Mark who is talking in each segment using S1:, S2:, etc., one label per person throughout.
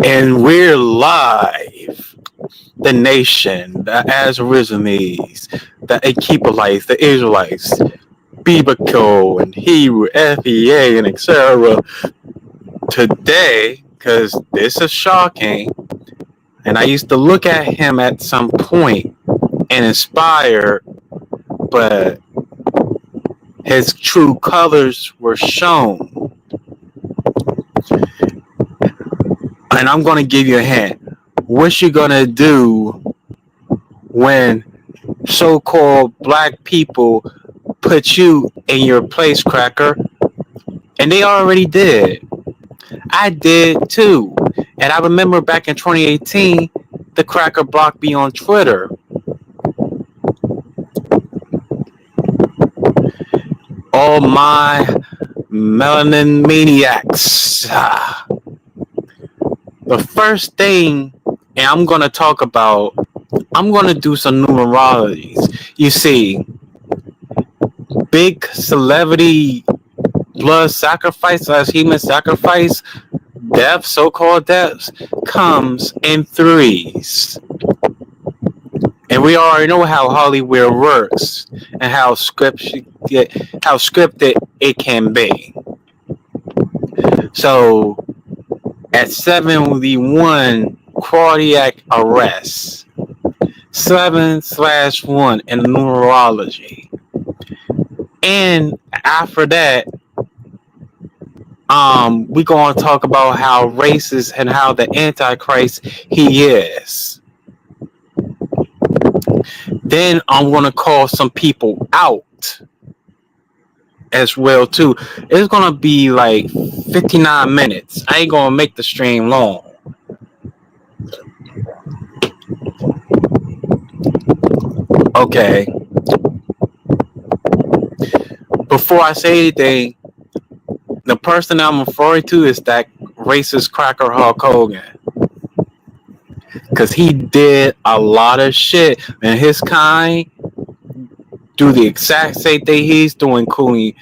S1: And we're live. The nation, the Aborigines, the Keepolites, the Israelites, Biblical and Hebrew, FEA, and etc. Today, because this is shocking, and I used to look at him at some point and inspire, but his true colors were shown. And I'm going to give you a hint. What you going to do when so-called black people put you in your place, cracker? And they already did. I did too. And I remember back in 2018, the cracker blocked me on Twitter. All my melanin maniacs. The first thing, and I'm going to talk about, I'm going to do some numerologies. You see, big celebrity blood sacrifice as human sacrifice, death, so-called deaths, comes in threes. And we already know how Hollywood works and how scripted it can be. So at 71 cardiac arrest, 7/1 in numerology. And after that, we're going to talk about how racist and how the Antichrist he is. Then I'm going to call some people out as well too. It's going to be like 59 minutes. I ain't going to make the stream long. Okay. Before I say anything, the person I'm referring to is that racist cracker Hulk Hogan. Because he did a lot of shit, and his kind do the exact same thing he's doing, including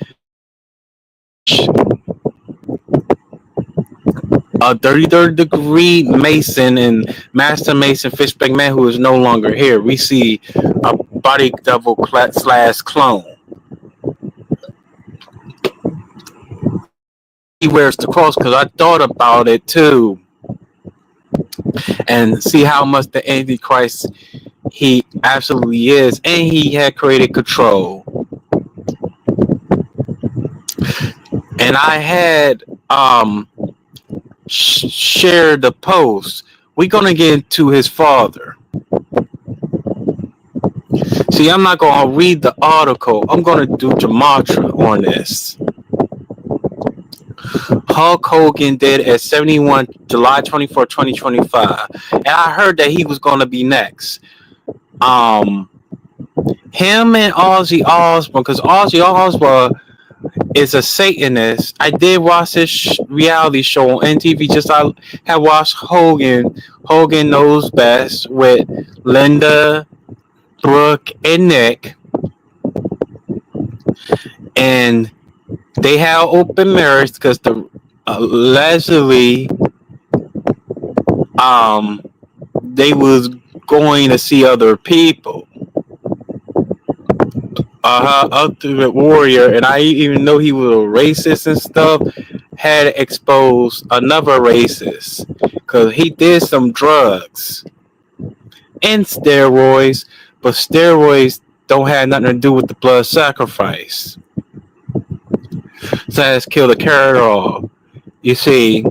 S1: a 33rd degree Mason and Master Mason Fishback Man who is no longer here. We see a body double slash clone. He wears the cross because I thought about it too. And see how much the Antichrist he absolutely is. And he had created control. And I had shared the post. We're going to get into his father. See, I'm not going to read the article. I'm going to do gematria on this. Hulk Hogan did at 71, July 24, 2025. And I heard that he was going to be next. Him and Ozzy Osbourne, because Ozzy Osbourne is a Satanist. I did watch this reality show on NTV. Just I had watched Hogan. Hogan Knows Best with Linda, Brooke, and Nick. And they had open marriage because the allegedly they was going to see other people. Ultimate Warrior, and I even know he was a racist and stuff, had exposed another racist because he did some drugs and steroids, but steroids don't have nothing to do with the blood sacrifice. So that's killed a carrot off. You see,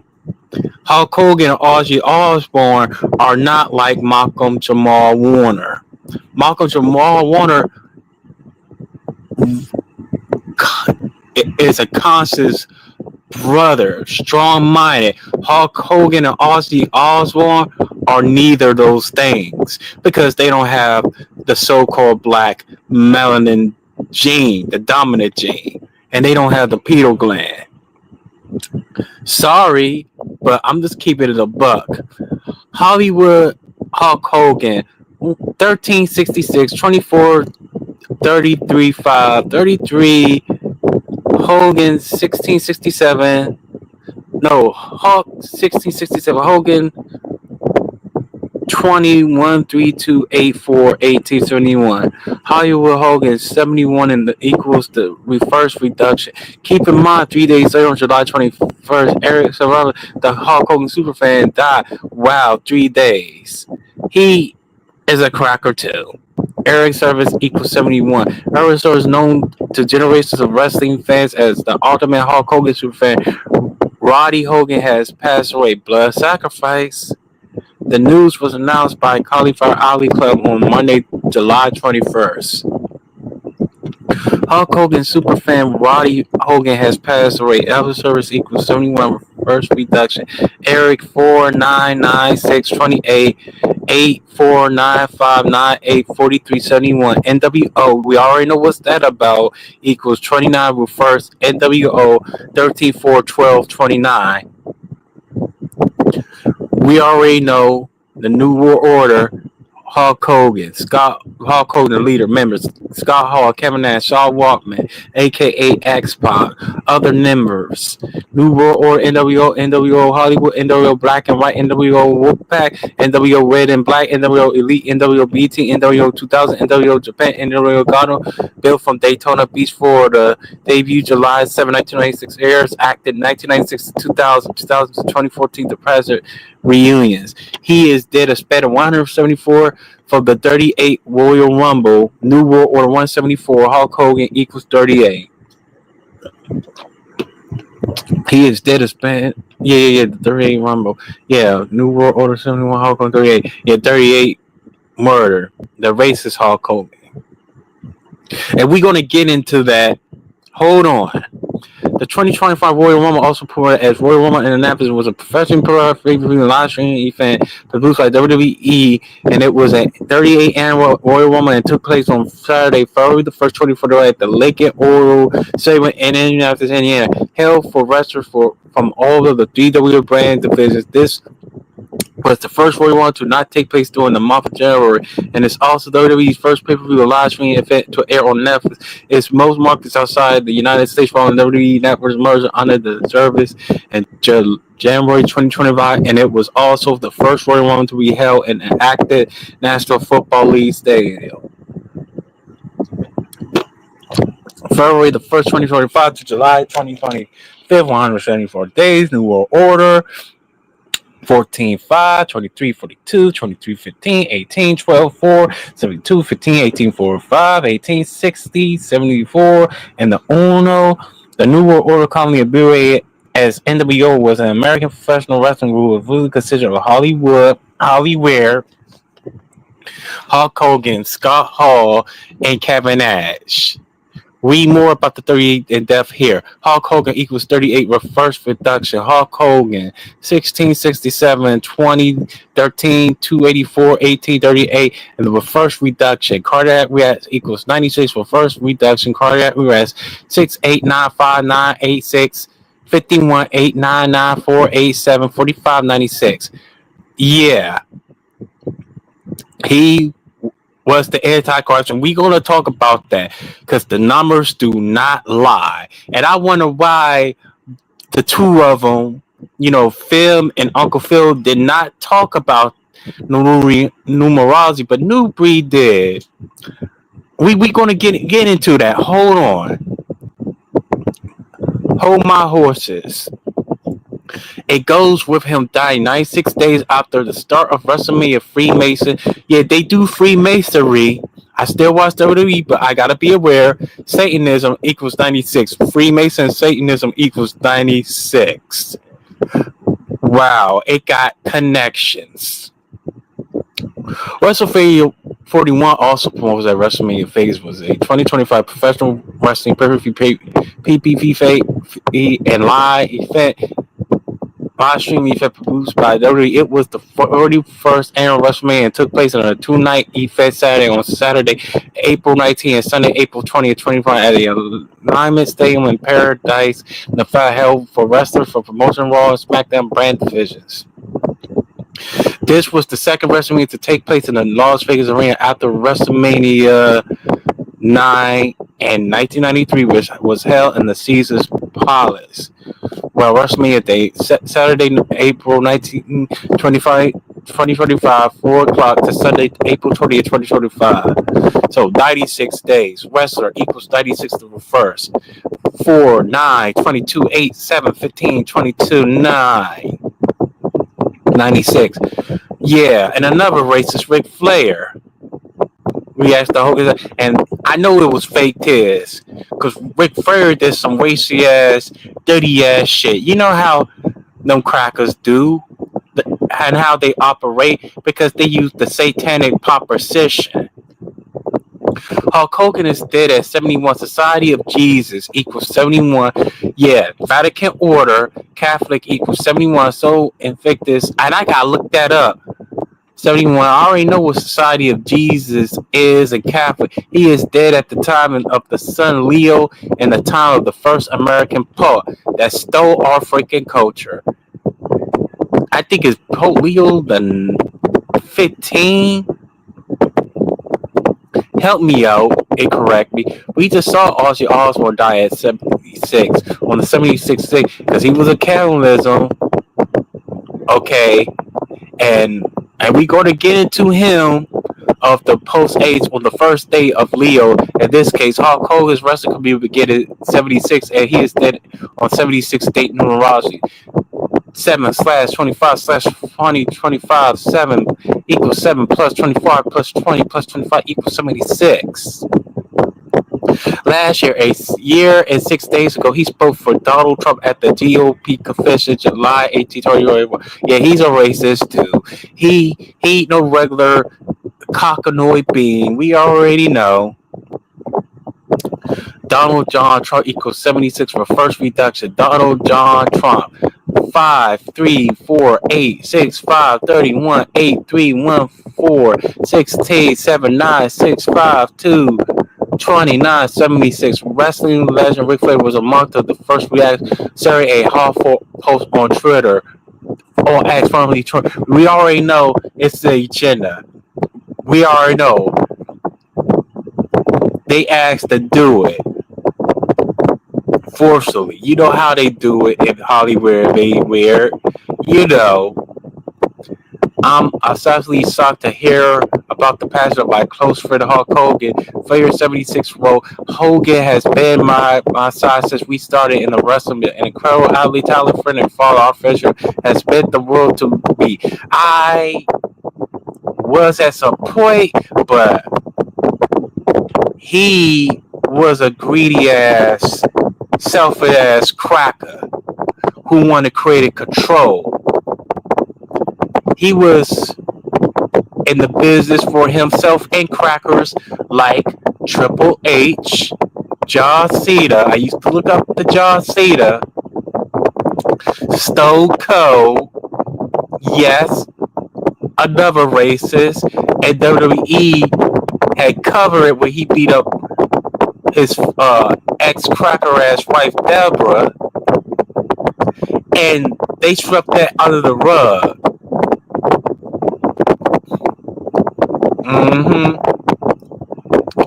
S1: Hulk Hogan and Ozzy Osbourne are not like Malcolm Jamal Warner. Malcolm Jamal Warner is a conscious brother, strong-minded. Hulk Hogan and Ozzy Osbourne are neither of those things because they don't have the so-called black melanin gene, the dominant gene, and they don't have the pineal gland. Sorry, but I'm just keeping it a buck. Hollywood Hulk Hogan, 1366, 24, 33, 5, 33. Hogan, 1667, No, Hawk 1667. Hogan 2132841871. Hollywood Hogan 71 and the equals the reverse reduction. Keep in mind, 3 days later on July 21st, Eric Serrano, the Hulk Hogan superfan, died. Wow, 3 days. He is a cracker too. Eric Service equals 71. Eric Service is known to generations of wrestling fans as the ultimate Hulk Hogan superfan. Roddy Hogan has passed away. Blood sacrifice. The news was announced by Cauliflower Alley Club on Monday, July 21st. Hulk Hogan superfan Roddy Hogan has passed away. Elvis Service equals 71 first reduction. Eric 499628 8495984371. NWO, we already know what's that about, equals 29 reverse. NWO 1341229. We already know the New World Order. Hulk Hogan, the leader, members, Scott Hall, Kevin Nash, Shaw Walkman, aka X-Pac, other members, New World Order, NWO Hollywood, NWO Black and White, NWO Wolfpack, NWO Red and Black, NWO Elite, NWO BT, NWO 2000, NWO Japan, NWO Gano, built from Daytona Beach, Florida, debut July 7, 1996, airs, acted 1996 to 2000, 2000 to 2014 to present reunions. He is dead a span of 174 from the 38 Royal Rumble, New World Order 174, Hulk Hogan equals 38. He is dead a span, the 38 Rumble. Yeah, New World Order 71, Hulk Hogan 38. Yeah, 38 murder. The racist Hulk Hogan. And we're going to get into that. Hold on. The 2025 Royal Rumble, also reported as Royal Rumble Indianapolis, was a professional pay-per-view live streaming event produced by WWE, and it was a 38th annual Royal Rumble and took place on Saturday, February the 1st, 2024 at the Lincoln Oral Stadium in Indianapolis, Indiana. Held for wrestlers from all of the DW brand divisions. This was the first Royal Rumble to not take place during the month of January, and it's also WWE's first pay-per-view live streaming event to air on Netflix. It's most markets outside the United States following WWE Network's merger under the service in January 2025, and it was also the first Royal Rumble to be held in an active National Football League stadium. February the 1st, 2025 to July 2025, 174 days, New World Order. 14-5, 23-42, 23-15, 18-12-4, 72-15, 18-45, 18-60, 74, and the Uno. The New World Order, commonly abbreviated as NWO, was an American professional wrestling group loosely consisted of Hollywood, Hulk Hogan, Scott Hall, and Kevin Nash. Read more about the 38 in depth here. Hulk Hogan equals 38 reverse reduction. Hulk Hogan 1667, 2013, 284, 1838, and the reverse reduction. Cardiac arrest equals 96 reverse reduction. Cardiac arrest 6895986, 51899487, 4596. Yeah, he was the Antichrist, and we're going to talk about that because the numbers do not lie. And I wonder why the two of them, Phil and Uncle Phil, did not talk about numerology, but New Breed did. We're going to get into that. Hold on. Hold my horses. It goes with him dying 96 days after the start of WrestleMania. Freemason. Yeah, they do Freemasonry. I still watch WWE, but I gotta be aware. Satanism equals 96. Freemason Satanism equals 96. Wow, it got connections. WrestleMania 41 also promotes that WrestleMania Vegas was a 2025 professional wrestling pay-per-view PPV and live event. Live streaming event produced by WWE. It was the 41st annual WrestleMania and took place on a two-night event Saturday, April 19th and Sunday, April 20th, 2025 at the Alignment Stadium in Paradise, Nevada, held for wrestlers for promotion Raw and SmackDown brand divisions. This was the second WrestleMania to take place in the Las Vegas Arena after WrestleMania 9 in 1993, which was held in the Caesars Palace. well, WrestleMania date, Saturday, April 19, 2025, 4 o'clock to Sunday, April 20th, 2025. So 96 days. Wrestler equals 96 to the first. 4, 9, 22, 8, 7, 15, 22, 9. 96. Yeah, and another racist, Ric Flair. We asked the Hogan, and I know it was fake tears because Ric Flair did some racy ass, dirty ass shit. You know how them crackers do, and how they operate because they use the satanic proposition. Hulk Hogan is dead at 71. Society of Jesus equals 71. Yeah, Vatican Order, Catholic equals 71. So Invictus, and I gotta look that up. 71. I already know what Society of Jesus is and Catholic. He is dead at the time of the son Leo and the time of the first American Pope that stole our freaking culture. I think it's Pope Leo the 15. Help me out and correct me. We just saw Ozzy Osbourne die at 76 on the 76th day because he was a cannibalism. Okay, and we going to get into him of the post age on the first day of Leo. In this case, Hulk Hogan's wrestling career began at 76, and he is dead on 76 date numerology. 7/25/20/25 7 equals 7 plus 25 plus 20 plus 25 equals 76. Last year, a year and 6 days ago, he spoke for Donald Trump at the GOP convention, July 18th. Yeah, he's a racist too. He ain't no regular cockanoid being. We already know. Donald John Trump equals 76 for first reduction. Donald John Trump. 5, 3, 4, 8, 6, 5, 31, 8, 3, 1, 4, 16, 7, 9, 6, 5, 2, 29, 76. Wrestling legend Ric Flair was among the first react, sharing a heartfelt post on Twitter. Or X formerly Twitter. We already know it's the agenda. We already know. They asked to do it. Forcefully. You know how they do it in Hollywood. You know. I'm sadly shocked to hear about the passing of my close friend Hulk Hogan. Flair 76 role. Hogan has been my side since we started in the wrestling. An incredible athlete, talent friend, and father. Our friendship has meant the world to me. I was at some point, but he was a greedy ass, selfish ass cracker who wanted to create control. He was in the business for himself and crackers like Triple H, John Cena. I used to look up the John Cena, Stone Cold, yes, another racist, and WWE had covered it when he beat up his ex-cracker ass wife Deborah, and they swept that under the rug.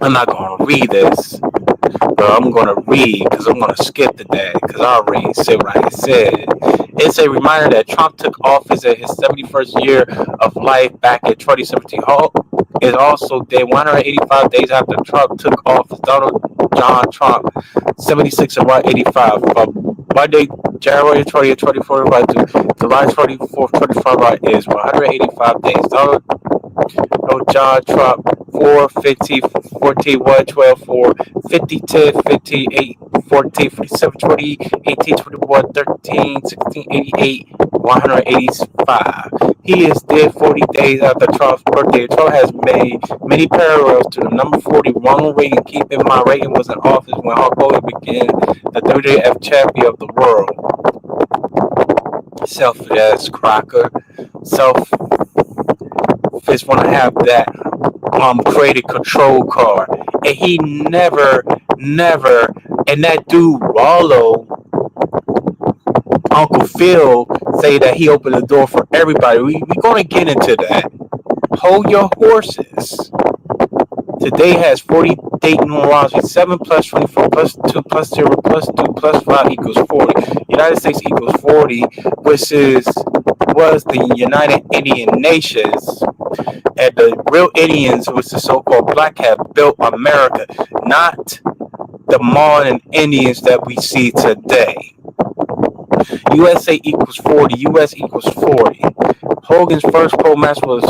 S1: I'm not gonna read this, but I'm gonna read because I'm gonna skip to that because I already said what I said. It's a reminder that Trump took office at his 71st year of life back in 2017. Hulk is also dead 185 days after Trump took office. Donald John Trump, 76 and 185. From Monday, January 20th, 2045 to July 24th, 2045 is 185 days. Donald John Trump, 4, 15, 14, 1, 12, 4, 50, 10, 15, 8, 14, 47, 20, 18, 21, 13, 16, 88, 185. He is dead 40 days after Trump's birthday. Trump has made many parallels to the number 40 Ronald Reagan. Keep in mind, Reagan was in office when Hulk Hogan became the WWF champion of the world. Selfish ass cracker. Just want to have that created control card, and he never, and that dude Rollo, Uncle Phil, say that he opened the door for everybody. We gonna get into that. Hold your horses. Today has 40 8 numerology. 7 plus 24 plus 2 plus 0 plus 2 plus 5 equals 40. United States equals 40, which was the United Indian Nations. And the real Indians, which the so-called black, have built America, not the modern Indians that we see today. USA equals 40. US equals 40. Hogan's first pro match was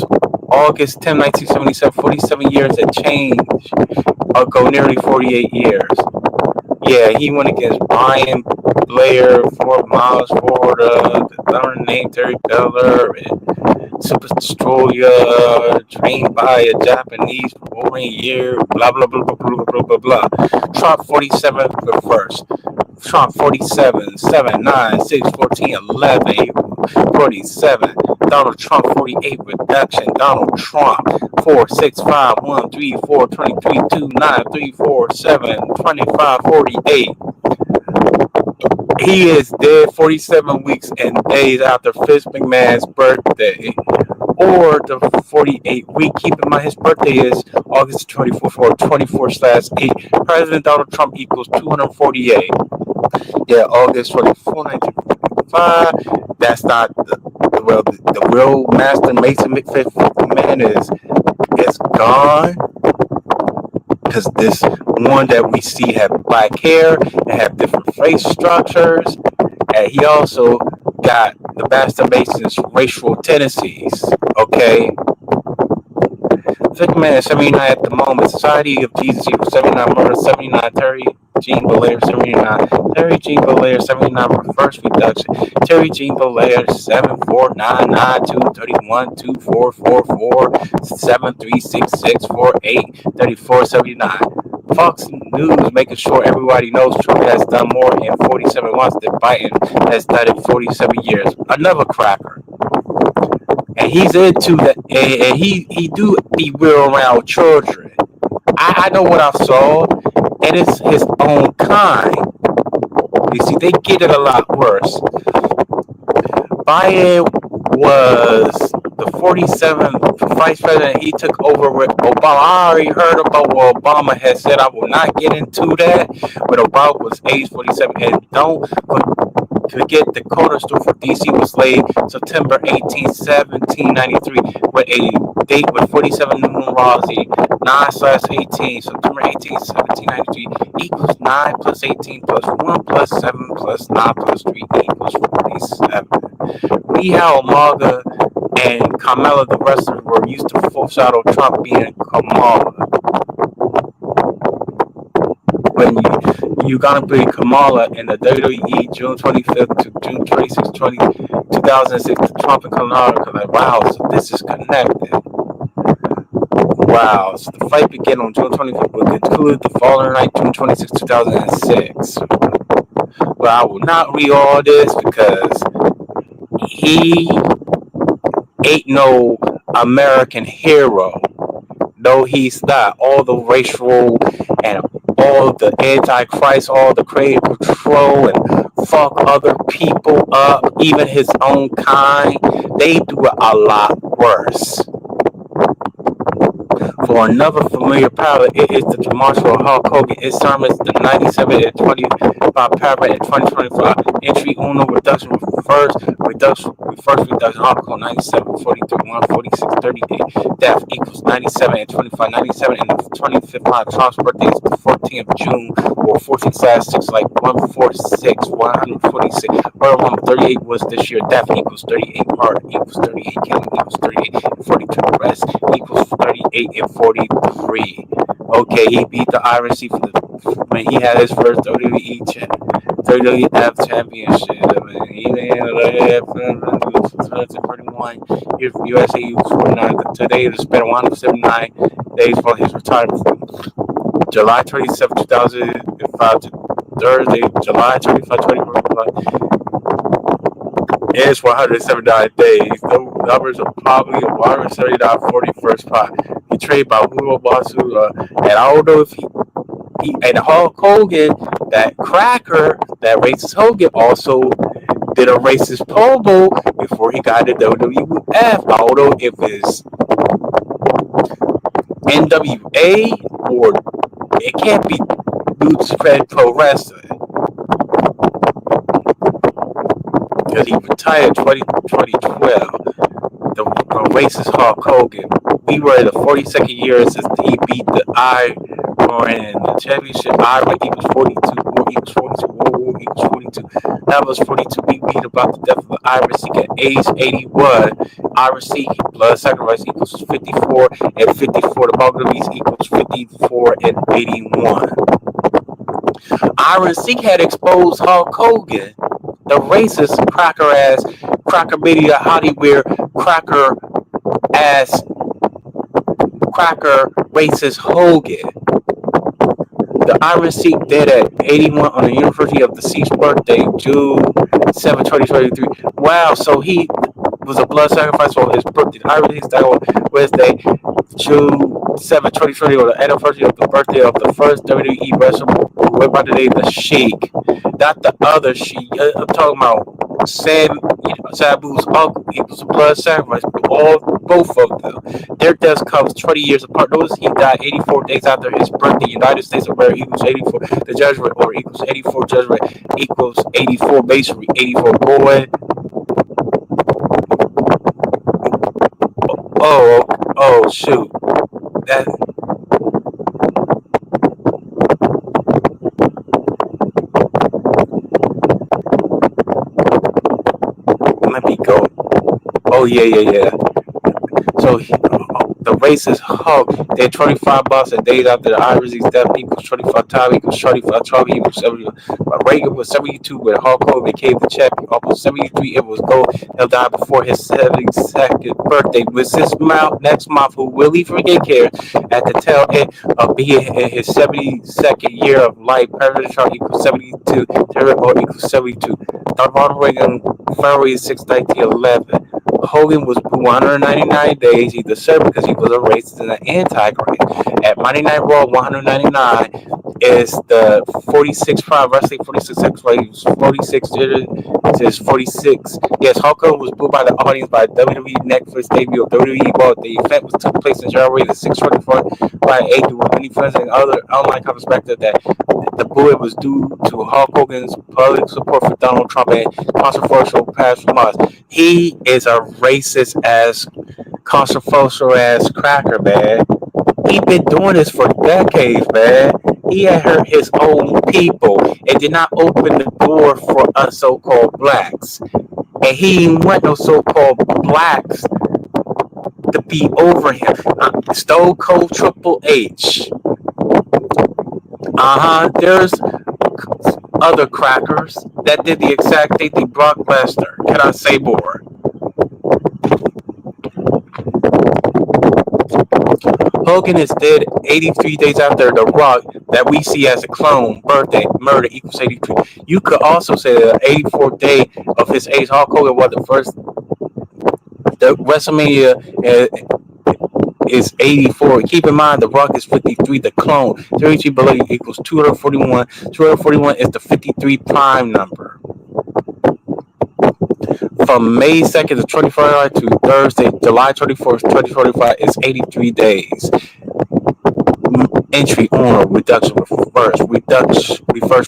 S1: August 10, 1977. 47 years and change ago, nearly 48 years. Yeah, he went against Brian Blair, Fort Miles, Florida, the gunner named Terry Beller, and Super Destroyer, trained by a Japanese for over a year, blah, blah, blah, blah, blah, blah, blah, blah. Trump 47 for first. Trump 47, 7, 9, 6, 14, 11, 47. Donald Trump 48, reduction. Donald Trump 4, 6, 5, 1, 3, 4, 23, 2, 9, 3, 4, 7, 25, 48. He is dead 47 weeks and days after Fitz McMahon's birthday, or the 48th week. Keep in mind his birthday is August 24th, 24/8. President Donald Trump equals 248. Yeah, August 24, 1945. That's not the real master Mason McMahon is gone. Because this one that we see have black hair and have different face structures, and he also got the Master Mason's racial tendencies. Okay, Vic Man 79 at the moment. Society of Jesus equals 79. Murder 79. Terry Jean Belair 79. Terry Jean Belair 79. Reverse reduction. Terry Jean Belair 7499 231 2444 736648 3479. Fox News making sure everybody knows Trump has done more in 47 months than Biden has done in 47 years. Another cracker. And he's into that, and he do be real around children. I know what I saw, and it's his own kind. You see, they get it a lot worse. Biden was the 47th vice president. He took over with Obama. I already heard about what Obama had said. I will not get into that. But Obama was age 47. And don't forget the cornerstone for D.C. was laid September 18, 1793, with a date with 47 numerology, 9/18. September 18, 1793 equals 9 plus 18 plus 1 plus 7 plus 9 plus 3 equals 47. Mihal Maga and Kamala, the wrestlers, were used to foreshadow Trump being Kamala. When you're gonna be Kamala in the WWE June 25th to June 26th, 2006, to Trump and Kamala, like, wow, so this is connected. Wow, so the fight began on June 25th, but concluded the following night, June 26, 2006. But I will not read all this because he ain't no American hero. No, he's not. All the racial and all the antichrist, all the creative control and fuck other people up, even his own kind, they do it a lot worse. For another familiar pilot, it is the Marshall Hulk Hogan. It sermons the 97 and 25 paragraph in 2025. Entry uno reduction first reduction Hulk Hogan 97 43 146 38. Death equals 97 and 25 97 and the 25th. Trump's birthday is the 14th of June or 14/6 like 146 146. Murder 138 was this year. Death equals 38. Murder equals 38. Killing equals 38. 42 arrest equals 38 and 43. Okay, he beat the Irish when he had his first WWF championship. He had 31. USA 49. Today is spent 179 days for his retirement. July 27, 2005 to Thursday, July 25, 2025. It's 179 days. The numbers are probably 179 41st pot. He traded by Hulu Basu, and I don't know if he and Hulk Hogan, that cracker, that racist Hogan, also did a racist promo before he got to WWF. I don't know if it's NWA or It can't be New Japan Pro Wrestling because he retired 2012. The racist Hulk Hogan. We were in the 42nd year since he beat the Iron in the championship. Iron equals 42, war equals 42, war equals 42. That was 42. We beat about the death of the Iron Seek at age 81. Iron Seek blood sacrifice equals 54 and 54. The Bulgarians equals 54 and 81. Iron Seek had exposed Hulk Hogan, the racist cracker ass, cracker media, Hollywood cracker ass, cracker racist Hogan. The Iron Seek dead at 81 on the University of the Seek's birthday, June 7, 2023. Wow, so he was a blood sacrifice for his birthday. The Iron Seek died on Wednesday, June 7, 2020, on the anniversary of the birthday of the first WWE wrestler who went by the name of Sheik. Not the other Sheik. I'm talking about Sabu's uncle. He was a blood sacrifice. Both of them. Their deaths comes 20 years apart. Notice he died 84 days after his birth. The United States of America equals 84. The judgment or equals 84. Judgment equals 84. Masonry 84. Boy. Oh, shoot. That. Let me go. Oh, yeah. So the racist Hulk, they're 25 bucks a day after the Irish death equals 25 time equals 25 Trump equals 70. But Reagan was 72 when Hulk Hogan became the champion. Almost 73 it was gold. He'll die before his 72nd birthday. With this next month, who will he forget care at the tail end of being in his 72nd year of life. President Trump equals 72. Terror equals 72. Ronald Reagan, February 6, 1911. Hogan was 199 days. He deserved because he was a racist and an anti-racist. At Monday Night Raw 199 is the 46 Prime Wrestling 46 seconds. 46 is 46. Yes, Hogan was booed by the audience by WWE Netflix debut of WWE Raw. The event was took place in January the 6th, by AD with many friends and other online perspective that the booing was due to Hulk Hogan's public support for Donald Trump and controversial past remarks. He is a racist ass, controversial ass cracker, man. He been doing this for decades, man. He had hurt his own people and did not open the door for us so-called blacks. And he didn't want no so-called blacks to be over him. Stone Cold Triple H. There's other crackers that did the exact thing to Brock Lesnar. Can I say more? Hogan is dead 83 days after The Rock, that we see as a clone, birthday, murder equals 83. You could also say that 84th day of his age, Hulk Hogan was the first. The WrestleMania is 84. Keep in mind, The Rock is 53, the clone. 33 below equals 241. 241 is the 53 prime number. From May 2nd to 24th to Thursday, July 24th, 2045 is 83 days. Entry on reduction, reverse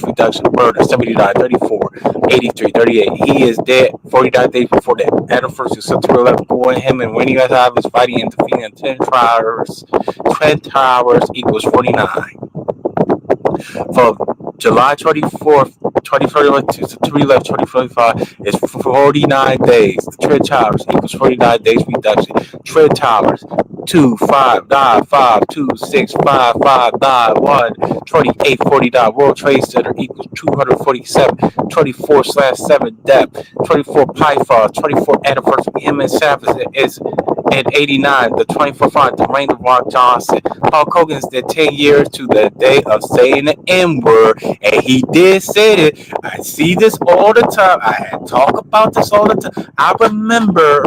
S1: reduction, murder, 79, 34, 83, 38. He is dead 49 days before the anniversary of September 11th. Boy, him and Winnie Guys is fighting and defeating 10 towers. 10 towers equals 49. From July 24th, 2041 to September 11th, 2045 is 49 days. The Trend Towers equals 49 days reduction. Trend Towers 2 5 9 5 2 6 5 5 9 1 28 49. World Trade Center equals 247. 24/7 depth. 24 Python. 24 anniversary. Him and Savage is in 89. The 24th fight, the reign of Rock Johnson. Hulk Hogan's did 10 years to the day of saying the N word, and he did say it. I see this all the time. I talk about this all the time. I remember.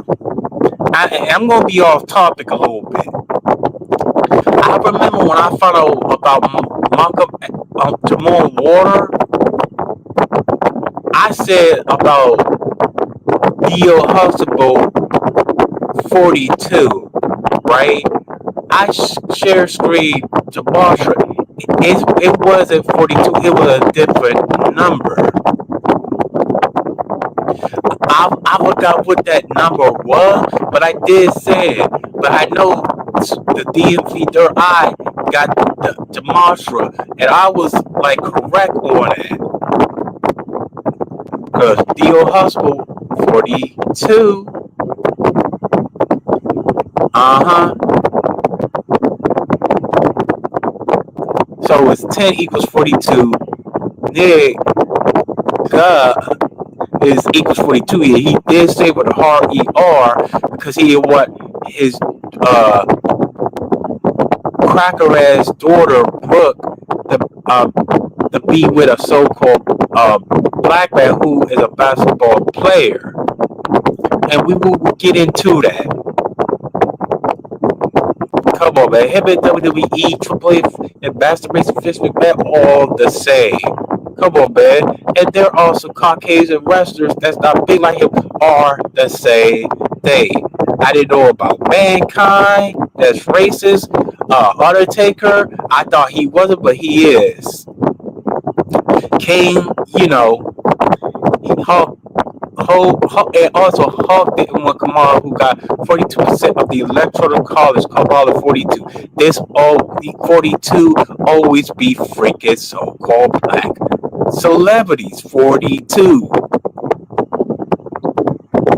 S1: I'm going to be off topic a little bit. I remember when I found out about Malcolm Jamal Water, I said about Neo Huxtable 42, right? I share screen to Marsha. it wasn't 42. It was a different number. I forgot what that number was, but I did say it. But I know the DMV third eye got the mantra, and I was like correct on it. Because Dio Hustle 42. Uh-huh. So it's 10 equals 42. Nigga is equals 42. Yeah, he did say with a hard ER because he had what his cracker ass daughter Brooke to be with a so-called black man who is a basketball player, and we will get into that. Come on, man. Him and WWE, Triple H, and Master Race and Fish McMahon all the same. Come on, man. And there are some Caucasian wrestlers that's not big like him are the same thing. I didn't know about Mankind, that's racist. Undertaker, I thought he wasn't, but he is. King, Hulk, and also Hulk didn't want Kamala, who got 42% of the electoral college, Kamala 42. This 42 always be freaking so-called black celebrities. 42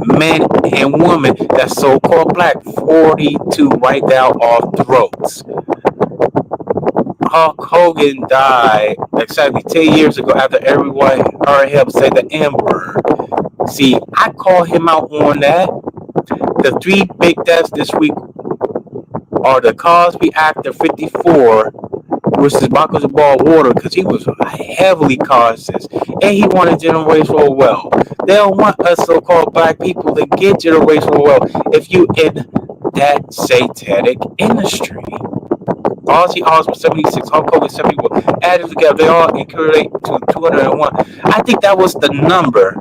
S1: men and women that's so-called black. 42 right down our throats. Hulk Hogan died exactly 10 years ago after everyone heard him say the N-word. See, I call him out on that. The three big deaths this week are the Cosby actor 54 versus Michael Jamal Water because he was heavily cautious and he wanted generational wealth. They don't want us so-called black people to get generational wealth if you in that satanic industry. Ozzy Osbourne 76, Hulk Hogan 71. Added together, they all equate to 201. I think that was the number.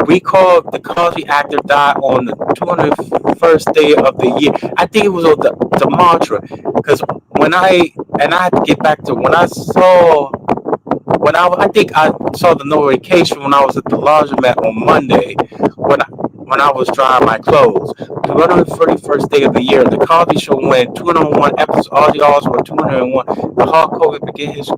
S1: Recall the Cosby actor died on the 201st day of the year. I think it was on the mantra. Because I had to get back to I think I saw the notification when I was at the laundromat on Monday when I was drying my clothes. The 131st day of the year, the Cosby Show went 201 episodes. Ozzy Osbourne 201. The Hulk Hogan began his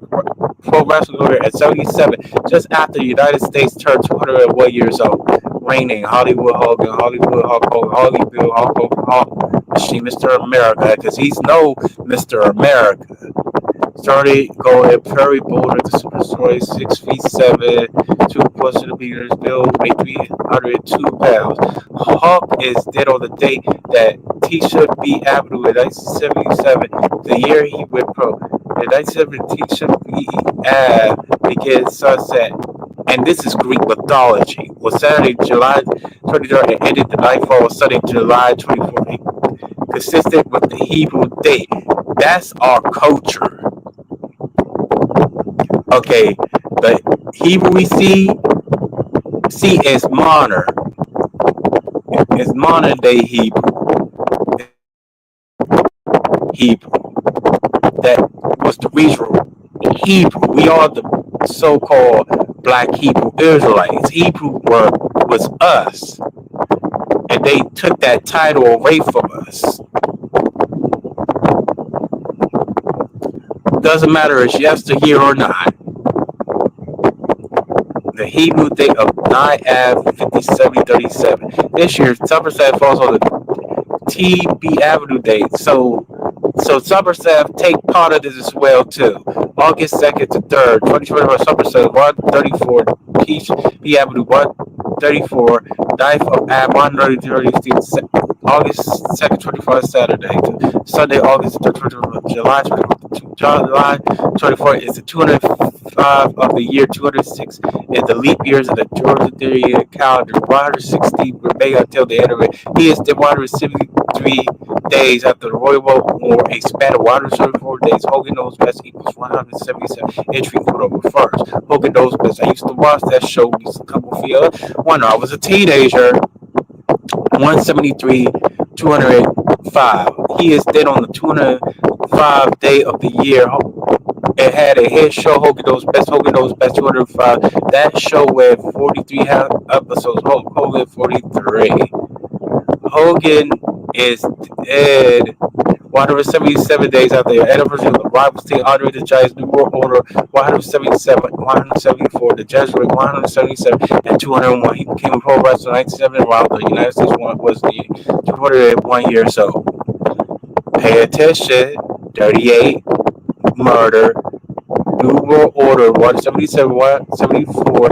S1: pro wrestling career at 77, just after the United States turned 201 years old. Reigning Hollywood Hogan, Hollywood Hulk Hogan, Hollywood Hulk Hogan, Hulk Machine, Mr. America, because he's no Mr. America. Started going Prairie Boulder to Super Story, 6 feet 7, 2 meters, build, weighed 302 pounds. Hawk is dead on the date that T-shirt B Avenue in 1977, the year he went pro. In 1970, T-shirt B Ave began sunset. And this is Greek mythology. Was Saturday, July 23rd, and ended the nightfall on Sunday, July 24th. Consistent with the Hebrew date. That's our culture. Okay, the Hebrew we see is modern. It's modern day Hebrew. That was the regional Hebrew. We are the so-called black Hebrew Israelites. Hebrew was us. And they took that title away from us. Doesn't matter if it's yesteryear or not. The Hebrew date of 9 Ave 5737. This year, Somerset falls on the TB Avenue date. So Somerset take part of this as well too. August 2nd to 3rd, 2021 Somerset 134 TB Avenue 134, 9th of Ave 133, August 2nd, 24th Saturday to Sunday, August 3rd, July 24th. July 24th is the 205 of the year, 206 is the leap years of the Georgian calendar. 160 remain until the end of it. He is the 173 days after the Royal War, a span of 174 days. Hogan Knows Best equals 177 entry October 1st. Hogan Knows Best. I used to watch that show a couple of years when I was a teenager. 173, 205. He is dead on the day of the year. It had a hit show, Hogan Knows Best 205. That show went 43 episodes. Hogan 43. Hogan is dead 177 days after the anniversary of the rivals team, honoring the Giants' New World Order 177, 174, the Jesuit 177, and 201. He became a pro wrestler in 1970 while the United States was the 201 years old. Pay attention. 38, murder, New World Order 177, 174,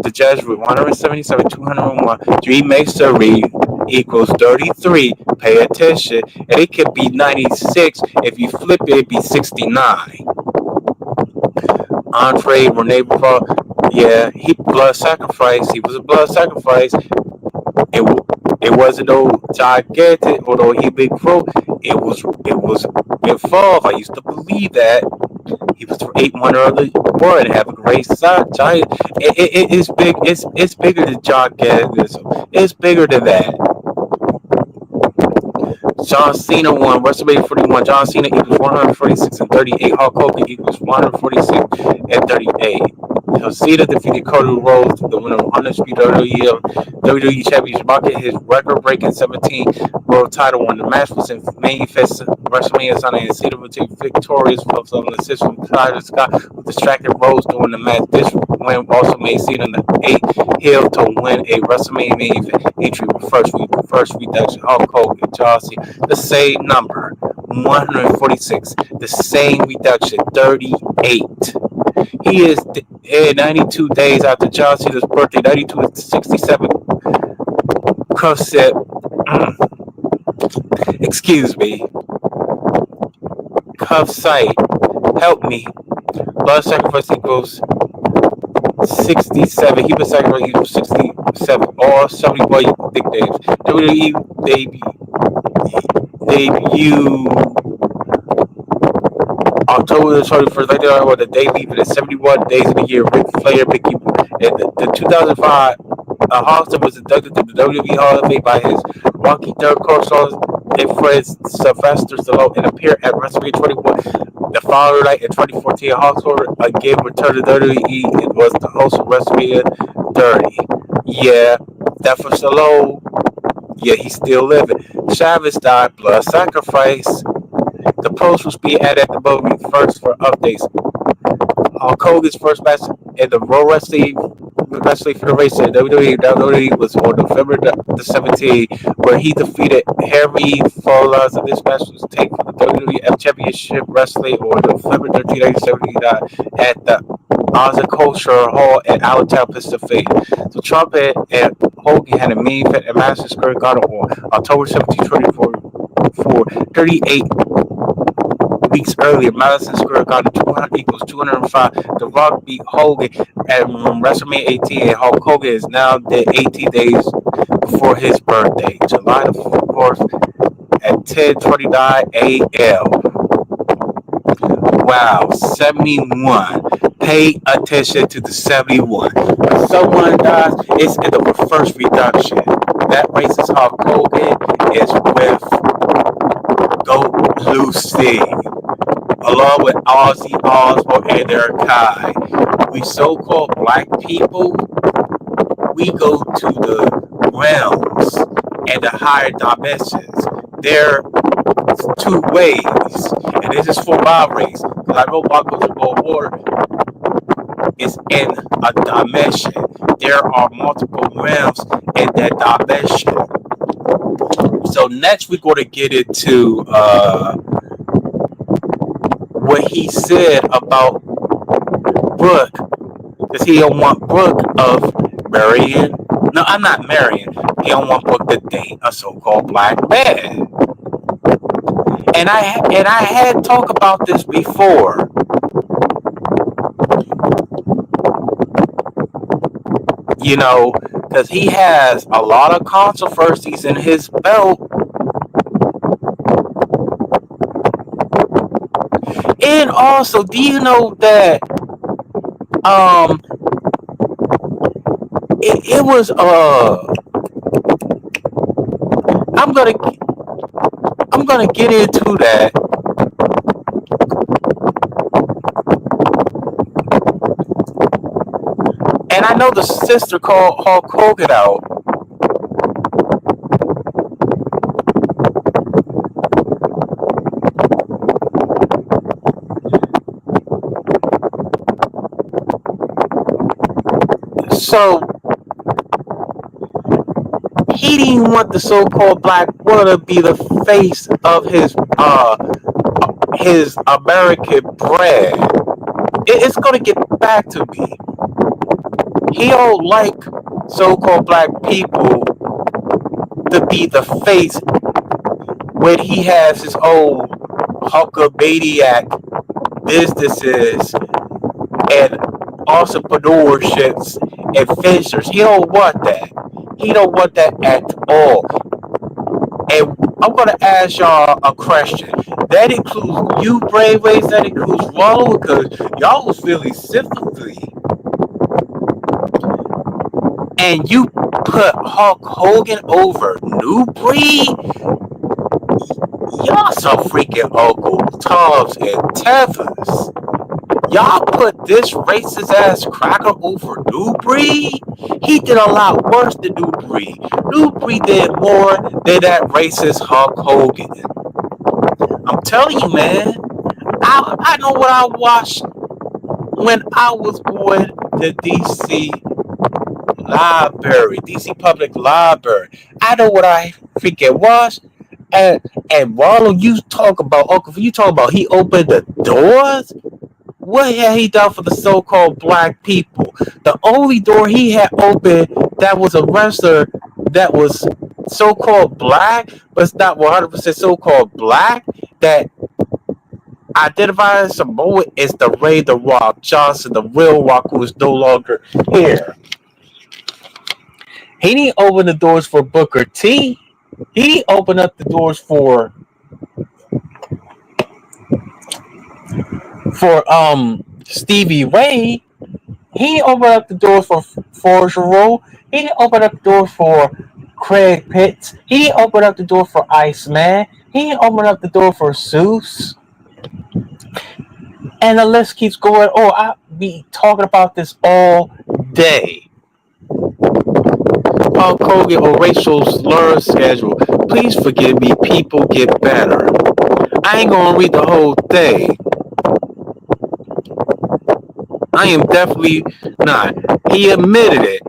S1: the Jesuit 177, 201. 3 makes 30 equals 33. Pay attention. And it could be 96. If you flip it, it'd be 69. Andre Rene Paul, yeah, he blood sacrifice. He was a blood sacrifice. It it wasn't no gigantic, although he big pro. It was involved. I used to believe that. He was 8-1 early born and have a great side giant. It's big. It's bigger than gigantism. It's bigger than that. John Cena won WrestleMania 41. John Cena equals 146 and 38. Hulk Hogan equals 146 and 38. So Cena defeated Cody Rhodes, the winner of Undisputed WWE Championship, marking his record-breaking 17 world title. When the match was in main event WrestleMania Sunday, and Cena would take victorious from the assist from Tyler Scott, who distracted Rhodes during the match. This win also made Cena the 8th heel to win a WrestleMania main event entry with first reduction. Hulk Hogan, John Cena, the same number, 146, the same reduction, 38. He is 92 days after John Cena's birthday, 92 to 67. Cuff said, excuse me, Cuff site, help me. Blood sacrifice equals 67. He was sacrificed equals 67. All 71 big days. WWE debut October 21st, 1991, the day leaving at 71 days of the year. Ric Flair, Mickey, and the 2005 Austin was inducted to the WWE Hall of Fame by his Rocky Dirk Corsos and friends Sylvester Stallone and appeared at WrestleMania 21 the following night in 2014. Hawksworth again returned to WWE and was the host of WrestleMania 30. Yeah, that for Stallone. Yeah, he's still living. Chavez died, blood sacrifice. The post was being added at the moment first for updates. Hulk Hogan's first match in the Pro Wrestling Federation WWE was on November the 17th, where he defeated Harry Fowler. This match was taken for the WWF Championship Wrestling on November 13, 1979 at the Culture Hall in Allentown, Pennsylvania. So Trump and Hogan had a main event at Madison Square Garden on October 17, 2024, 38 weeks earlier. Madison Square Garden 200 equals 205. The Rock beat Hogan at WrestleMania 18, and Hulk Hogan is now dead 18 days before his birthday, July the 4th at 10:29 a.m. Wow, 71. Pay attention to the 71. When someone dies, it's in the reverse reduction. That racist Hulk Hogan is with Goat Lucy, along with Ozzy Osbourne and their kind. We so-called black people, we go to the realms and the higher dimensions. There are 2 ways, and this is for my race, because I know my culture of water is in a dimension. There are multiple realms in that dimension. So next we're going to get into what he said about Brooke, because he don't want Brooke of marrying. No, I'm not marrying. He don't want Brooke to date a so-called black man. And I had talked about this before. You know, because he has a lot of controversies in his belt. And also, do you know that it was I'm gonna get into that know the sister called Hulk Hogan out. So he didn't want the so-called black world to be the face of his American brand. It's gonna get back to me. He don't like so-called black people to be the face when he has his own Hulkamaniac businesses and entrepreneurships and ventures. He don't want that. He don't want that at all. And I'm gonna ask y'all a question. That includes you, brainwavezz. That includes Rollo, because y'all was feeling sympathy, and you put Hulk Hogan over New Breed. Y'all some freaking Uncle Toms and Tethers. Y'all put this racist ass cracker over New Breed? He did a lot worse than New Breed. New Breed did more than that racist Hulk Hogan. I'm telling you, man. I know what I watched when I was going to DC Library, DC Public Library. I know what I freaking watched. And Ronald, you talk about Uncle, you talk about he opened the doors. What had he done for the so-called black people? The only door he had opened that was a wrestler that was so-called black, but it's not 100% so-called black, that identifies as Samoan is the Ray the Rock Johnson, the real Rock, who is no longer here. He didn't open the doors for Booker T. He didn't open up the doors for Stevie Ray. He didn't open up the doors for Forgeron. He didn't open up the door for Craig Pitts. He didn't open up the door for Iceman. He didn't open up the door for Seuss. And the list keeps going. Oh, I'll be talking about this all day. Hulk Hogan or racial slur schedule. Please forgive me. People get better. I ain't gonna read the whole thing. I am definitely not. He admitted it.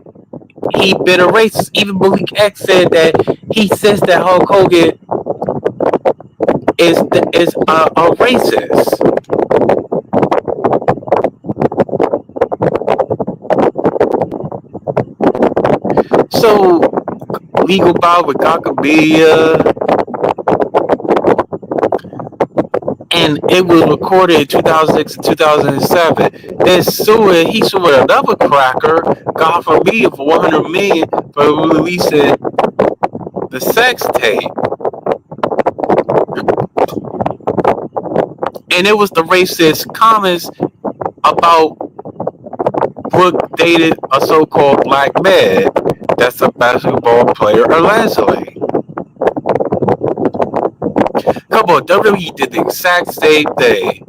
S1: He been a racist. Even Malik X said that he says that Hulk Hogan is a racist. So legal bout with Gakabia, and it was recorded in 2006 and 2007. Then he sued another cracker, God forbid, for $100 million for releasing the sex tape. And it was the racist comments about Brooke dated a so-called black man that's a basketball player allegedly. Come on, WWE did the exact same thing.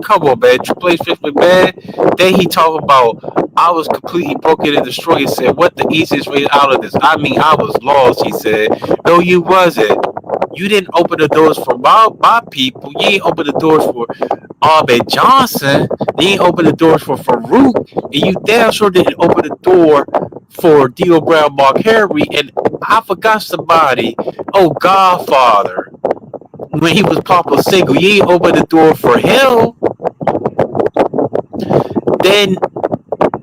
S1: Come on, man. Triple H Vince McMahon. Then he talked about, I was completely broken and destroyed. He said, what the easiest way out of this? I mean, I was lost, he said. No, you wasn't. You didn't open the doors for my people. You didn't open the doors for Ahmed Johnson. You didn't open the doors for Farouk. And you damn sure didn't open the door for Dio Brown, Mark Henry. And I forgot somebody. Oh, Godfather. When he was Papa Single, you didn't open the door for him. Then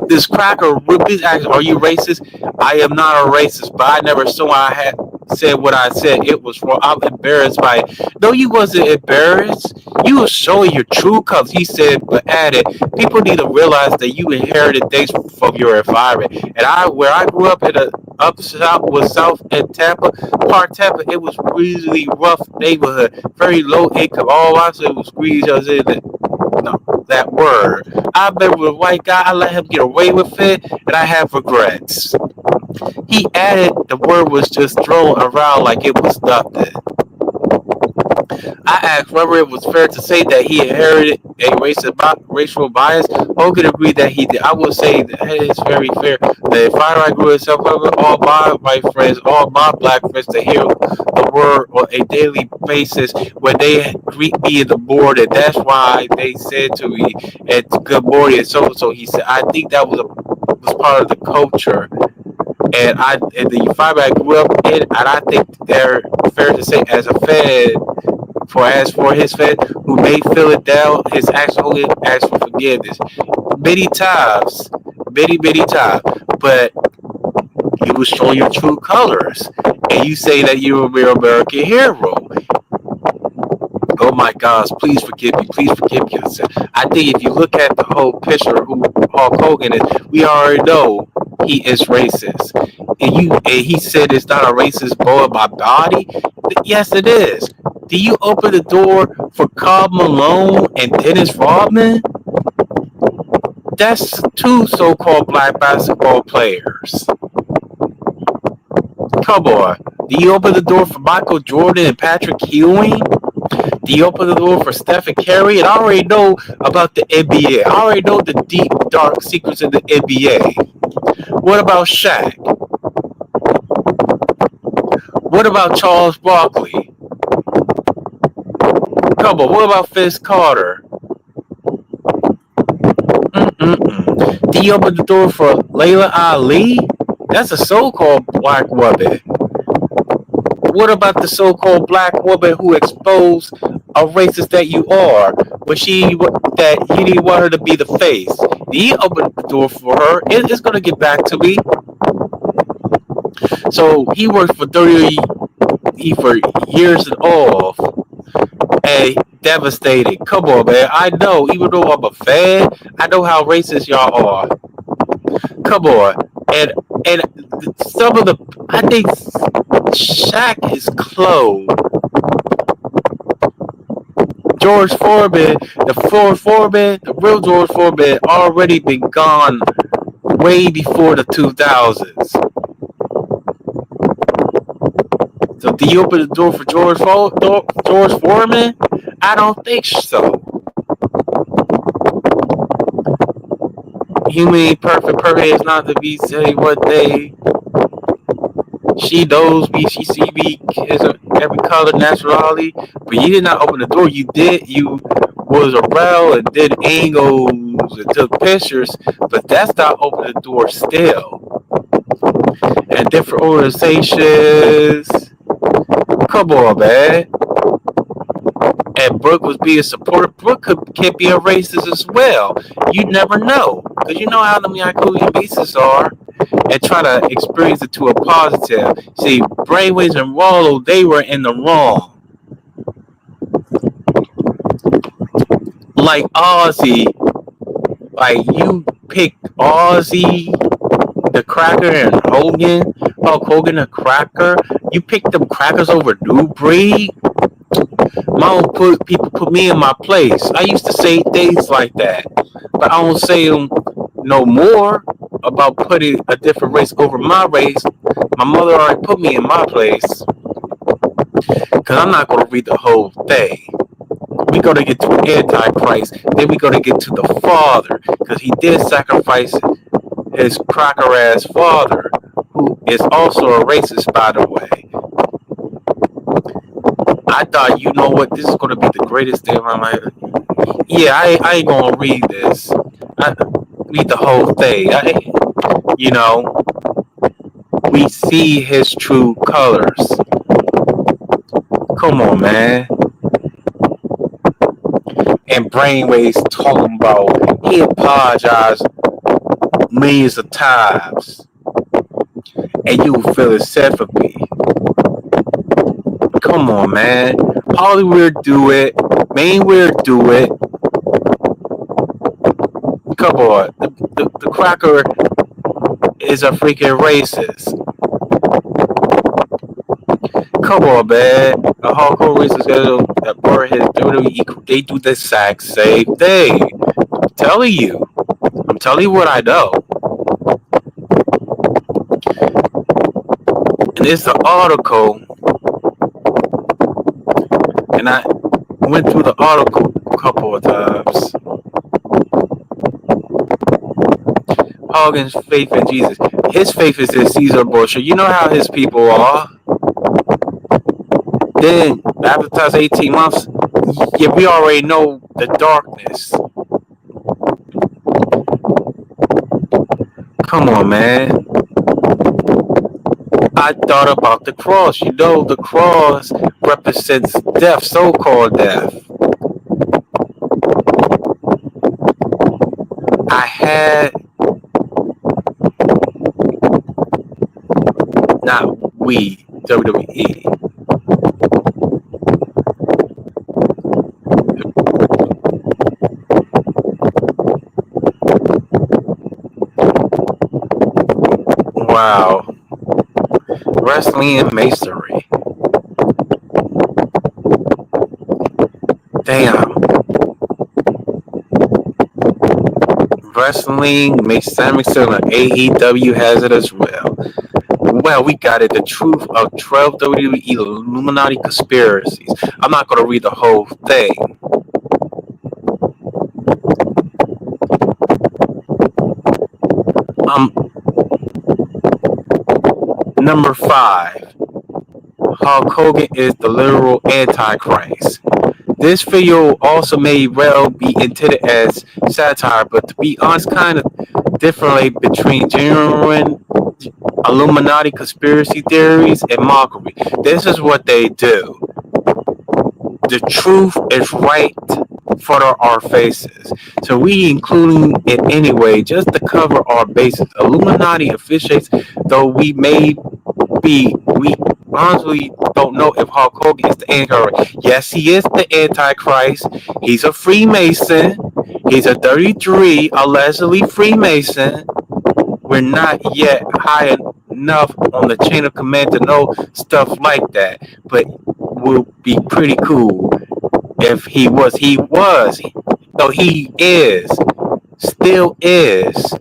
S1: this cracker Ruby's asking, are you racist? I am not a racist, but I never saw I had said what I said. It was wrong. I'm embarrassed by it. No, you wasn't embarrassed. You were showing your true colors. He said, but added, people need to realize that you inherited things from your environment. And where I grew up in a up south was South in Tampa, Park Tampa, it was really rough neighborhood, very low income. All I said was squeeze us in it. No, that word. I remember a white guy, I let him get away with it, and I have regrets. He added the word was just thrown around like it was nothing. I asked whether it was fair to say that he inherited a racial bias. Hogan agreed that he did. I will say that it's very fair that if I grew itself, all my white friends, all my black friends, to hear the word on a daily basis when they greet me in the morning. That's why they said to me, "And good morning." And so he said, I think that was part of the culture. And the environment I grew up in, and I think they're fair to say as a Fed as for his Fed who may feel it down, his actually asked for forgiveness many times, many times. But you will show your true colors, and you say that you're a real American hero. Oh my gosh, please forgive me. Please forgive me. I think if you look at the whole picture of who Hulk Hogan is, we already know he is racist. And he said it's not a racist boy my body. Yes, it is. Do you open the door for Carl Malone and Dennis Rodman? That's two so-called black basketball players. Come on. Do you open the door for Michael Jordan and Patrick Ewing? Do you open the door for Stephen Curry? And I already know about the NBA. I already know the deep, dark secrets of the NBA. What about Shaq? What about Charles Barkley? Come on, what about Vince Carter? Do you open the door for Layla Ali? That's a so-called black woman. What about the so-called black woman who exposed a racist that you are, but that you didn't want her to be the face? He opened the door for her. It's gonna get back to me. So he worked for 30 for years and off. Hey, devastating. Come on, man. I know, even though I'm a fan, I know how racist y'all are. Come on. And some of the I think Shaq is close. George Foreman, the real George Foreman, already been gone way before the 2000s. So do you open the door for George Foreman? I don't think so. Human ain't perfect. Perfect is not to be say what they. She knows me. She see me as every color naturally. But you did not open the door. You did. You was around and did angles and took pictures. But that's not opening the door still. And different organizations. Come on, man. And Brooke was being supportive. Brooke can be a racist as well. You never know. Because you know how them Yakuza racists are. And try to experience it to a positive. See, Brainwavezz and Rollo, they were in the wrong. Like Ozzy. Like you picked Ozzy, the Cracker, and Hogan. Hulk Hogan, the Cracker. You picked them crackers over New Breed. People put me in my place. I used to say things like that, but I don't say them no more about putting a different race over my race. My mother already put me in my place because I'm not going to read the whole thing. We're going to get to Antichrist, then we're going to get to the Father because he did sacrifice his cracker ass father, who is also a racist, by the way. I thought, you know what, this is going to be the greatest day of my life. Yeah, I ain't going to read this. I read the whole thing. We see his true colors. Come on, man. And Brainwavezz talking about he apologized millions of times. And you feel sad for me. Come on, man. Hollywood do it. Mainwear do it. Come on. The cracker is a freaking racist. Come on, man. A hardcore racist that burn his WWE, they do the exact same thing. I'm telling you what I know. And it's an article And I went through the article a couple of times. Hogan's faith in Jesus. His faith is in Caesar Borgia. You know how his people are. Then after the past 18 months, yeah, we already know the darkness. Come on, man. I thought about the cross. You know, the cross represents death, so-called death. I had, not we, WWE. Wow. Wrestling and masonry. Damn. Wrestling, masonry, AEW has it as well. Well, we got it. The truth of 12 WWE Illuminati conspiracies. I'm not going to read the whole thing. Number 5. Hulk Hogan is the literal Antichrist. This video also may well be intended as satire, but to be honest, kind of differently between genuine Illuminati conspiracy theories and mockery. This is what they do. The truth is right for our faces. So we including it anyway, just to cover our bases. Illuminati officiates, though we honestly don't know if Hulk Hogan is the Antichrist. Yes, he is the Antichrist. He's a Freemason. He's a 33, allegedly Freemason. We're not yet high enough on the chain of command to know stuff like that, but will be pretty cool if he was. So he is, still is,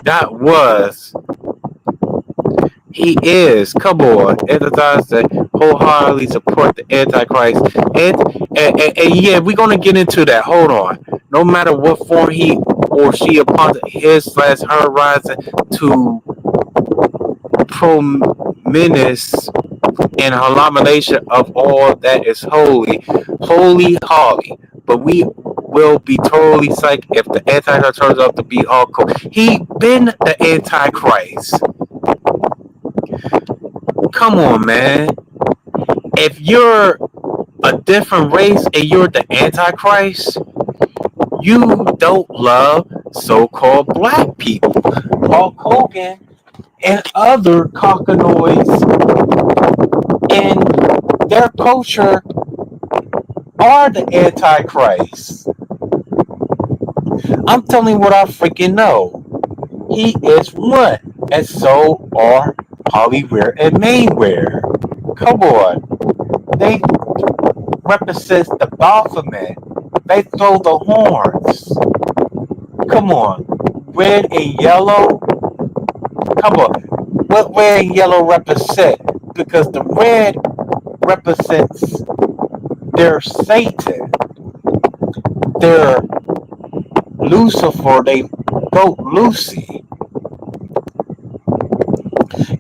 S1: that was, he is. Come on, empathize that wholeheartedly support the Antichrist, and yeah, we're gonna get into that. Hold on. No matter what form he or she upon his/her rising to prominence and abomination of all that is holy, holy, holy. But we will be totally psyched if the Antichrist turns out to be all cool. He been the Antichrist. Come on, man. If you're a different race and you're the Antichrist, you don't love so-called black people. Hulk Hogan and other cockanoids in their culture are the Antichrist. I'm telling you what I freaking know. He is one, and so are Hollywear and Mainwear. Come on. They represent the Baphomet. They throw the horns. Come on. Red and yellow. Come on. What red and yellow represent? Because the red represents their Satan. Their Lucifer. They Goat Lucy.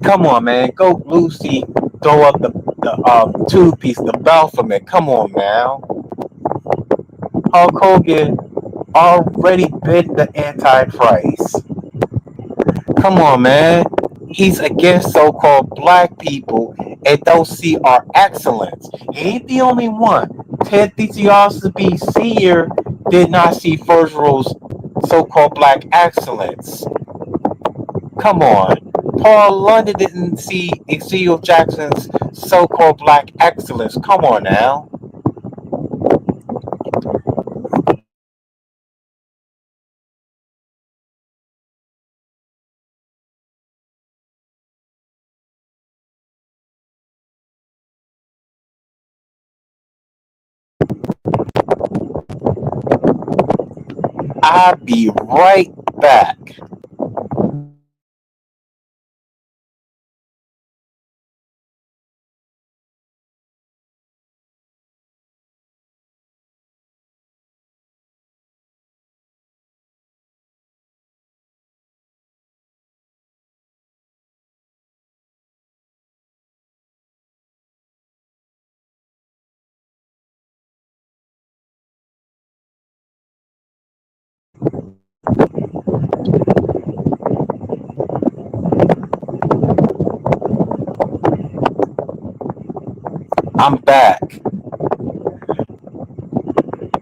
S1: Come on, man. Goat Lucy throw up the two-piece, the Baphomet. Come on now. Hulk Hogan already been the Antichrist. Come on, man. He's against so-called black people and don't see our excellence. He ain't the only one. Ted DiBiase Sr. did not see First Rule's so-called black excellence. Come on. Paul London didn't see Ezekiel Jackson's so-called black excellence. Come on now. I'll be right back. I'm back.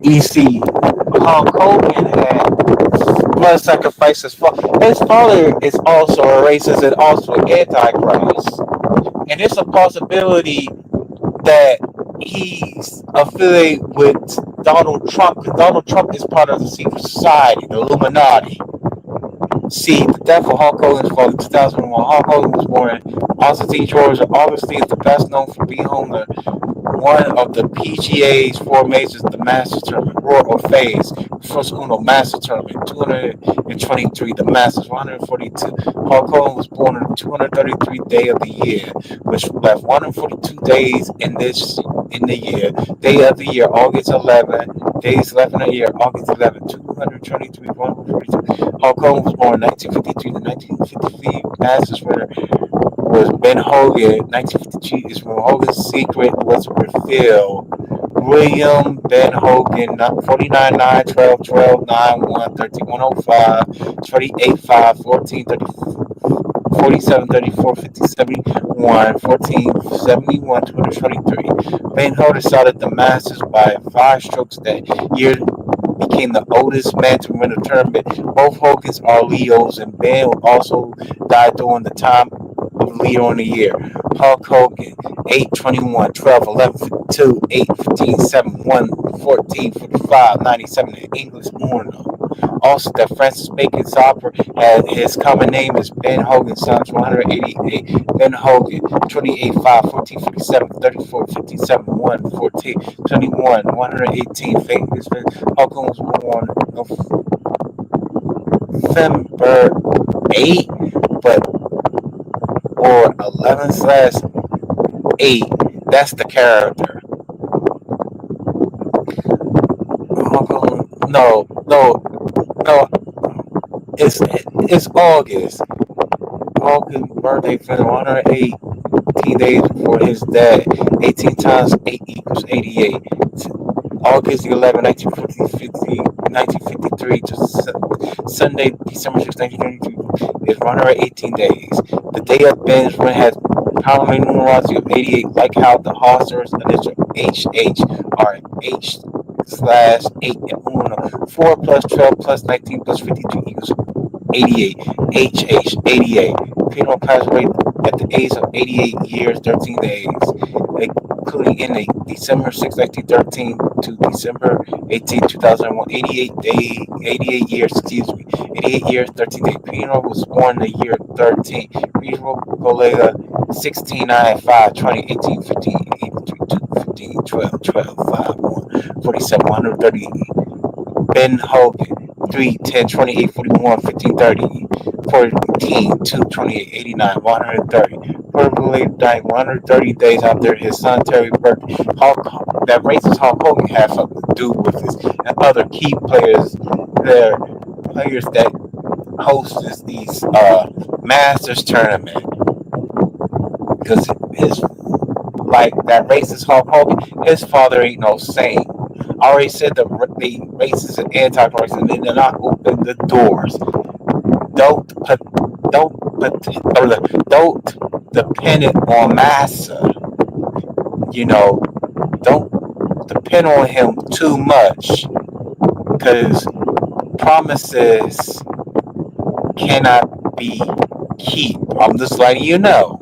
S1: You see, Hulk Hogan had blood sacrifices. His father is also a racist and also an antichrist. And it's a possibility that he's affiliated with Donald Trump, because Donald Trump is part of the secret society, the Illuminati. See, the death of Hulk Hogan's father in 2001. Hulk Hogan was born in Austin, Georgia. Augustine is the best known for being home to one of the PGA's four majors, the Masters Tournament, Roar or Phase, first Uno Master Tournament, 223, the Masters, 142. Hulk Hogan was born on the 233rd day of the year, which left 142 days in the year. Day of the year, August 11. Days left in the year, August 11, 223, 142. Hulk Hogan was born in 1953. The 1953 Masters winner was Ben Hogan. 1952 is when Hogan's secret was revealed. William Ben Hogan, 49 9 12 12 9 1 13 105 28 5 14 30 47 34 50 71 14 71 223. Ben Hogan started the Masters by 5 strokes that year. Became the oldest man to win a tournament. Both Hogans are Leos, and Ben also died during the time of Leo in the year. Hulk Hogan, 8 21 12 11 52 8 15 7 1 14 45 97 in English Uno. Also, that Francis Bacon Opera had his common name is Ben Hogan, Sons 188. Ben Hogan, 28 5 14 57 34 57 1 14 21 118. Hogan was born November 8, but or 11/8. That's the character. No, no, no. It's August. Hogan's birthday fell 118 days before his dad. 18 times 8 equals 88. August 11, 1953 to Sunday, December 6, 1923 is 118 days. The day of Ben's win has Parliament numerology of 88, like how the Hawthorne's initial HH are H/8 and Uno. 4 plus 12 plus 19 plus 52 equals 88. HH 88. Pino passed away at the age of 88 years, 13 days, including in a December 6, 1913 to December 18, 2001. 88 years, 88 years, 13 days. Pino was born the year 13. Pino Golega, 16, 9, 5, 20, 18, 15, 83, 2, 15, 12, 12, 5, 1, 47, 130. Ben Hogan, 3, 10, 28, 41, 15, 30, 14, 2, 28, 89, 130. Probably died 130 days after his son Terry's birthday. That racist Hulk Hogan had something to do with this. And other key players, their players that host these Masters tournament. Because his, like that racist Hulk Hogan, his father ain't no saint. I already said the racist and anti-racist, and they're not open the doors. Don't put, don't depend it on Massa. You know, don't depend on him too much, because promises cannot be kept. I'm just letting you know.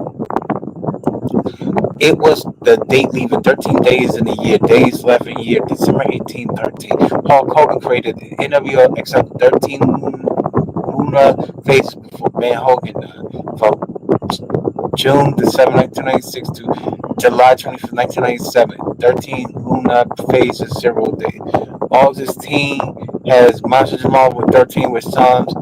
S1: It was the date leaving 13 days in the year, days left in the year, December 18, 13. Hulk Hogan created the NWO except 13 Luna phases before Ben Hogan from June the 7th, 1996 to July 25th, 1997. 13 Luna phases, 0 days. August team has Master Jamal with 13 with Psalms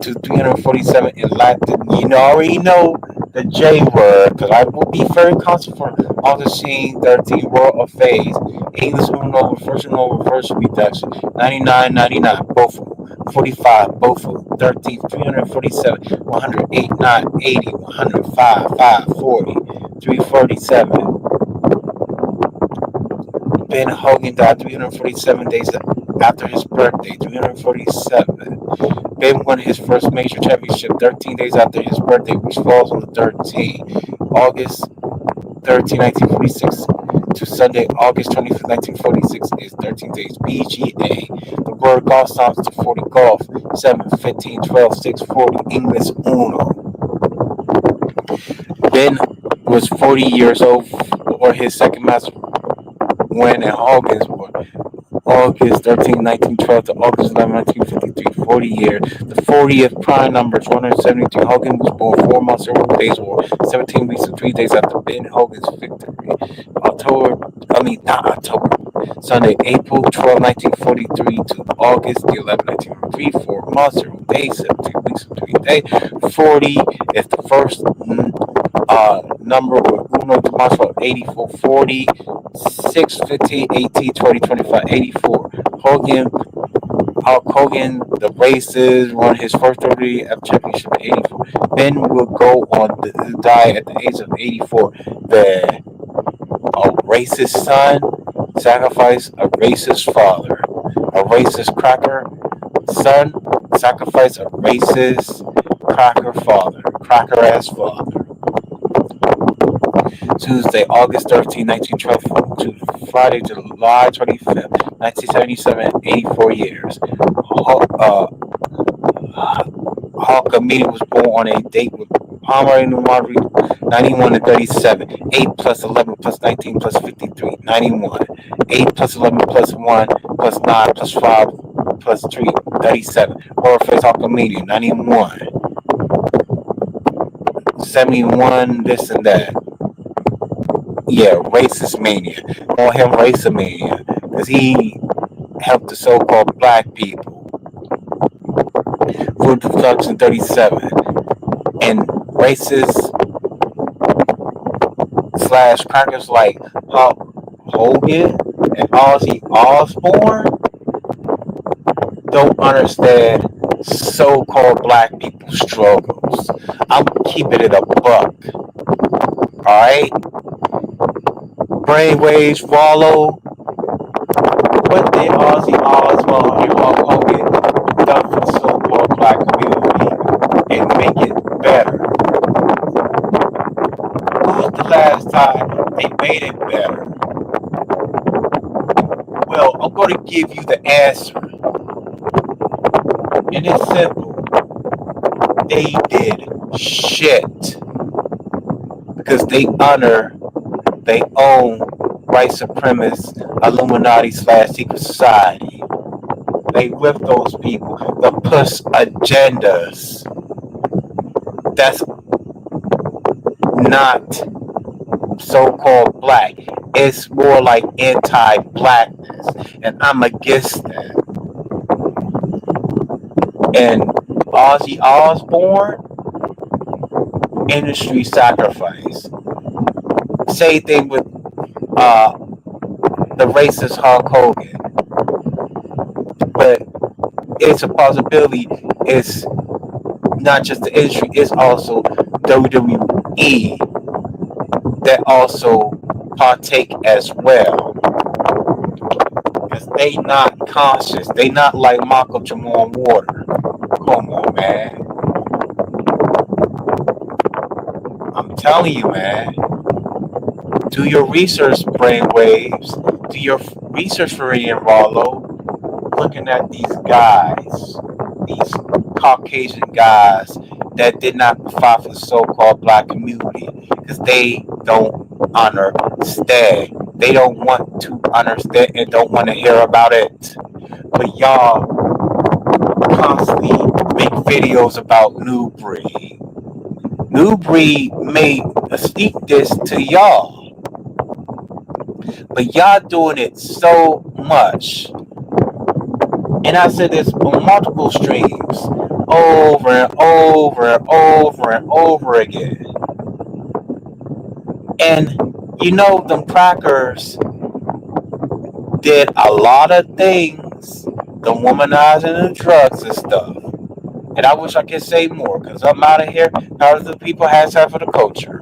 S1: to 347 in Latin. You know, already know the J word, because I will be very constant for August scene 13 World of Phase. English Uno, reverse reduction. 99, 99, both of them. 45, both of them. 13, 347, 108, 9, 80, 105, 5, 40, 347. Ben Hogan died 347 days after his birthday. 347. Ben won his first major championship 13 days after his birthday, which falls on the 13th, August 13, 1946, to Sunday, August 25th, 1946 is 13 days. BGA. The word golf starts to 40 golf. 7, 15, 12, 6, 40. English Uno. Ben was 40 years old for his second match when in Hogan's born. August 13, 1912 to August 11, 1953, 40 years. The 40th prime number is 173. Hogan was born 4 months early days war, 17 weeks and 3 days after Ben Hogan's victory. Not October. Sunday, April 12, 1943 to August 11, 1943, 4 months, 0 days, 17 weeks and 3 days. 40 is the first number with Uno Tomaso 84, 40, 6, 15, 18, 20, 25, 84. Hulk Hogan, the races, won his first WWF championship in 84. Ben will go on to die at the age of 84. The racist son sacrifice a racist father. A racist cracker son sacrifice a racist cracker father. Cracker ass father. Tuesday, August 13, 1912 to Friday, July 25th, 1977, 84 years. Hulkamania was born on a date with Palmer Numari, 91 and 37. 8 plus 11 plus 19 plus 53, 91. 8 plus 11 plus 1 plus 9 plus 5 plus 3, 37. Horrorface Hulkamania, 91. 71, this and that. Yeah, racist mania. Call him racist mania because he helped the so-called black people. Food production 37. And racist slash crackers like Hulk Hogan and Ozzy Osbourne don't understand so-called black people's struggles. I'm keeping it a buck. Alright? Brainwavezz, Rollo. What did Ozzy Osbourne and Hulk Hogan done for the so-called black community and make it better? When was the last time they made it better? Well, I'm going to give you the answer. And it's simple. They did shit. Because they honor their own white supremacist Illuminati / secret society. They with those people that push agendas that's not so-called black. It's more like anti-blackness, and I'm against that. And Ozzy Osbourne, industry sacrifice. Same thing with the racist Hulk Hogan. But it's a possibility. It's not just the industry, it's also WWE that also partake as well. Because they not conscious. They not like Malcolm Jamal Water. Come on, man. I'm telling you, man. Do your research, Brainwavezz. Do your research, floridanralo. Looking at these guys, these Caucasian guys that did not fight for the so-called black community because they don't understand. They don't want to understand and don't want to hear about it. But y'all constantly make videos about New Breed. New Breed may speak this to y'all. But y'all doing it so much. And I said this on multiple streams over and over and over and over again. And you know, them crackers did a lot of things, the womanizing and drugs and stuff. And I wish I could say more because I'm out of here. How do the people have time for the culture?